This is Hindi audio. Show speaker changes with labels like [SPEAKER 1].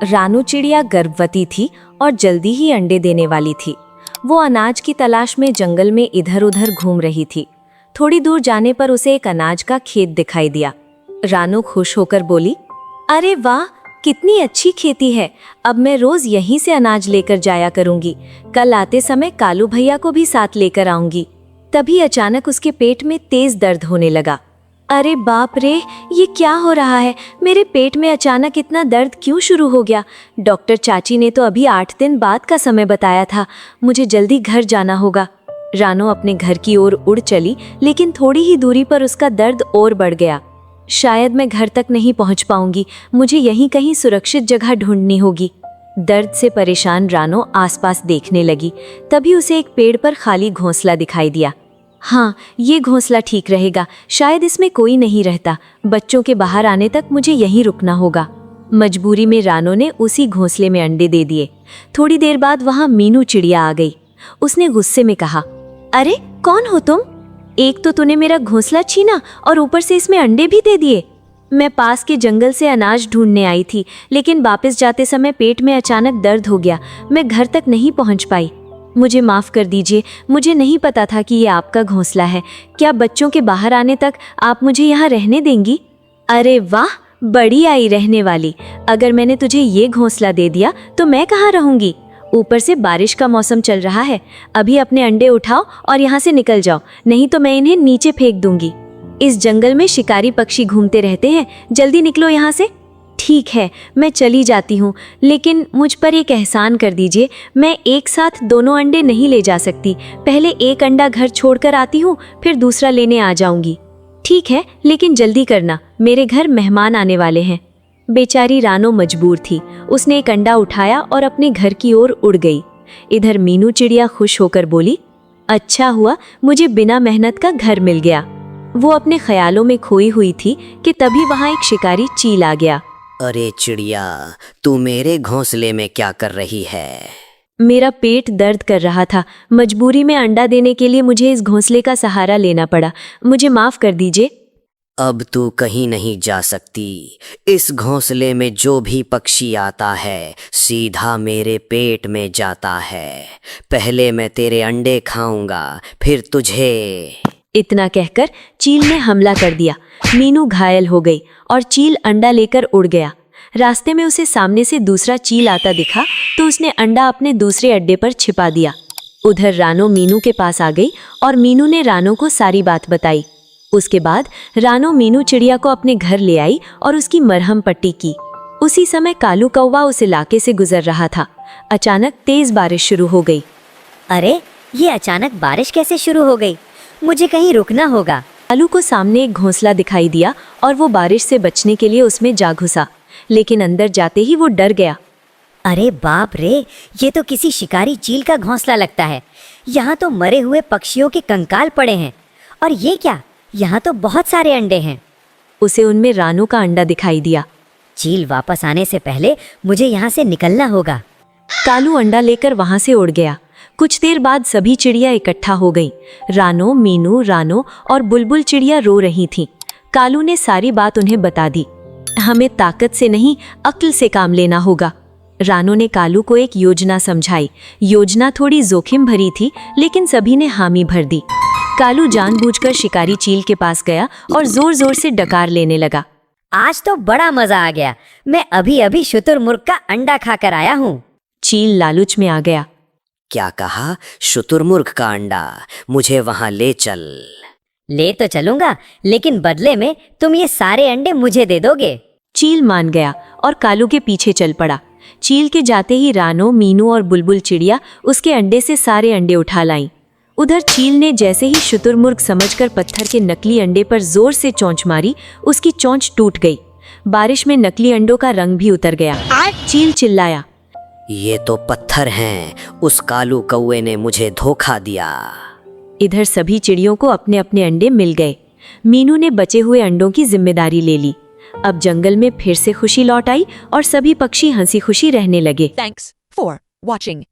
[SPEAKER 1] रानू चिड़िया गर्भवती थी और जल्दी ही अंडे देने वाली थी। वो अनाज की तलाश में जंगल में इधर उधर घूम रही थी। थोड़ी दूर जाने पर उसे एक अनाज का खेत दिखाई दिया। रानू खुश होकर बोली, अरे वाह, कितनी अच्छी खेती है। अब मैं रोज यहीं से अनाज लेकर जाया करूंगी। कल आते समय कालू भैया को भी साथ लेकर आऊंगी। तभी अचानक उसके पेट में तेज दर्द होने लगा। अरे बाप रे, ये क्या हो रहा है? मेरे पेट में अचानक इतना दर्द क्यों शुरू हो गया? डॉक्टर चाची ने तो अभी 8 दिन बाद का समय बताया था। मुझे जल्दी घर जाना होगा। रानू अपने घर की ओर उड़ चली, लेकिन थोड़ी ही दूरी पर उसका दर्द और बढ़ गया। शायद मैं घर तक नहीं पहुंच पाऊंगी। मुझे यहीं कहीं सुरक्षित जगह ढूंढनी होगी। दर्द से परेशान रानू आसपास देखने लगी। तभी उसे एक पेड़ पर खाली घोंसला दिखाई दिया। हाँ, ये घोंसला ठीक रहेगा। शायद इसमें कोई नहीं रहता। बच्चों के बाहर आने तक मुझे यहीं रुकना होगा। मजबूरी में रानू ने उसी घोंसले में अंडे दे दिए। थोड़ी देर बाद वहाँ मीनू चिड़िया आ गई। उसने गुस्से में कहा, अरे कौन हो तुम? एक तो तूने मेरा घोंसला छीना और ऊपर से इसमें अंडे भी दे दिए। मैं पास के जंगल से अनाज ढूंढने आई थी, लेकिन वापस जाते समय पेट में अचानक दर्द हो गया। मैं घर तक नहीं पहुंच पाई। मुझे माफ़ कर दीजिए। मुझे नहीं पता था कि ये आपका घोंसला है। क्या बच्चों के बाहर आने तक आप मुझे यहाँ रहने देंगी? अरे वाह, बड़ी आई रहने वाली। अगर मैंने तुझे ये घोंसला दे दिया तो मैं कहाँ रहूँगी? ऊपर से बारिश का मौसम चल रहा है। अभी अपने अंडे उठाओ और यहाँ से निकल जाओ, नहीं तो मैं इन्हें नीचे फेंक दूंगी। इस जंगल में शिकारी पक्षी घूमते रहते हैं। जल्दी निकलो यहाँ से। ठीक है, मैं चली जाती हूँ, लेकिन मुझ पर एक एहसान कर दीजिए। मैं एक साथ दोनों अंडे नहीं ले जा सकती। पहले एक अंडा घर छोड़कर आती हूँ, फिर दूसरा लेने आ जाऊंगी। ठीक है, लेकिन जल्दी करना, मेरे घर मेहमान आने वाले हैं। बेचारी रानू मजबूर थी। उसने एक अंडा उठाया और अपने घर की ओर उड़ गई। इधर मीनू चिड़िया खुश होकर बोली, अच्छा हुआ, मुझे बिना मेहनत का घर मिल गया। वो अपने ख्यालों में खोई हुई थी कि तभी वहाँ एक शिकारी चील आ गया।
[SPEAKER 2] अरे चिड़िया, तू मेरे घोंसले में क्या कर रही है?
[SPEAKER 1] मेरा पेट दर्द कर रहा था। मजबूरी में अंडा देने के लिए मुझे इस घोंसले का सहारा लेना पड़ा। मुझे माफ कर दीजिए।
[SPEAKER 2] अब तू कहीं नहीं जा सकती। इस घोंसले में जो भी पक्षी आता है सीधा मेरे पेट में जाता है। पहले मैं तेरे अंडे खाऊंगा, फिर तुझे।
[SPEAKER 1] इतना कहकर चील ने हमला कर दिया। मीनू घायल हो गई और चील अंडा लेकर उड़ गया। रास्ते में उसे सामने से दूसरा चील आता दिखा तो उसने अंडा अपने दूसरे अड्डे पर छिपा दिया। उधर रानू मीनू के पास आ गई और मीनू ने रानू को सारी बात बताई। उसके बाद रानू मीनू चिड़िया को अपने घर ले आई और उसकी मरहम पट्टी की। उसी समय कालू कौवा उस इलाके से गुजर रहा था। अचानक तेज बारिश शुरू हो गई।
[SPEAKER 3] अरे, ये अचानक बारिश कैसे शुरू हो गई? मुझे कहीं रुकना होगा।
[SPEAKER 1] कालू को सामने एक घोंसला दिखाई दिया और वो बारिश से बचने के लिए उसमें जा घुसा, लेकिन अंदर जाते ही वो डर गया।
[SPEAKER 3] अरे बाप रे, ये तो किसी शिकारी चील का घोंसला लगता है। यहाँ तो मरे हुए पक्षियों के कंकाल पड़े हैं। और ये क्या? यहाँ तो बहुत सारे अंडे हैं।
[SPEAKER 1] उसे उनमें रानू का अंडा दिखाई दिया।
[SPEAKER 3] चील वापस आने से पहले मुझे यहाँ से निकलना होगा।
[SPEAKER 1] कालू अंडा लेकर वहां से उड़ गया। कुछ देर बाद सभी चिड़िया इकट्ठा हो गईं। रानू, मीनू, रानू और बुलबुल चिड़िया रो रही थीं। कालू ने सारी बात उन्हें बता दी। हमें ताकत से नहीं, अक्ल से काम लेना होगा। रानू ने कालू को एक योजना समझाई। योजना थोड़ी जोखिम भरी थी, लेकिन सभी ने हामी भर दी। कालू जानबूझकर शिकारी चील के पास गया और जोर जोर से डकार लेने लगा।
[SPEAKER 3] आज तो बड़ा मजा आ गया। मैं अभी अभी शुतुरमुर्ग का अंडा खाकर आया हूँ।
[SPEAKER 1] चील लालच में आ गया।
[SPEAKER 2] क्या कहा? शुतुरमुर्ग का अंडा? मुझे वहां ले चल।
[SPEAKER 3] ले तो चलूंगा, लेकिन बदले में तुम ये सारे अंडे मुझे दे दोगे।
[SPEAKER 1] चील मान गया और कालू के पीछे चल पड़ा। चील के जाते ही रानू, मीनू और बुलबुल चिड़िया उसके अंडे से सारे अंडे उठा लाईं। उधर चील ने जैसे ही शुतुरमुर्ग समझकर पत्थर के नकली अंडे पर जोर से चोंच मारी, उसकी चोंच टूट गई। बारिश में नकली अंडों का रंग भी उतर गया। चील चिल्लाया,
[SPEAKER 2] ये तो पत्थर हैं। उस कालू कौवे ने मुझे धोखा दिया।
[SPEAKER 1] इधर सभी चिड़ियों को अपने अपने अंडे मिल गए। मीनू ने बचे हुए अंडों की जिम्मेदारी ले ली। अब जंगल में फिर से खुशी लौट आई और सभी पक्षी हंसी खुशी रहने लगे।
[SPEAKER 4] Thanks for watching.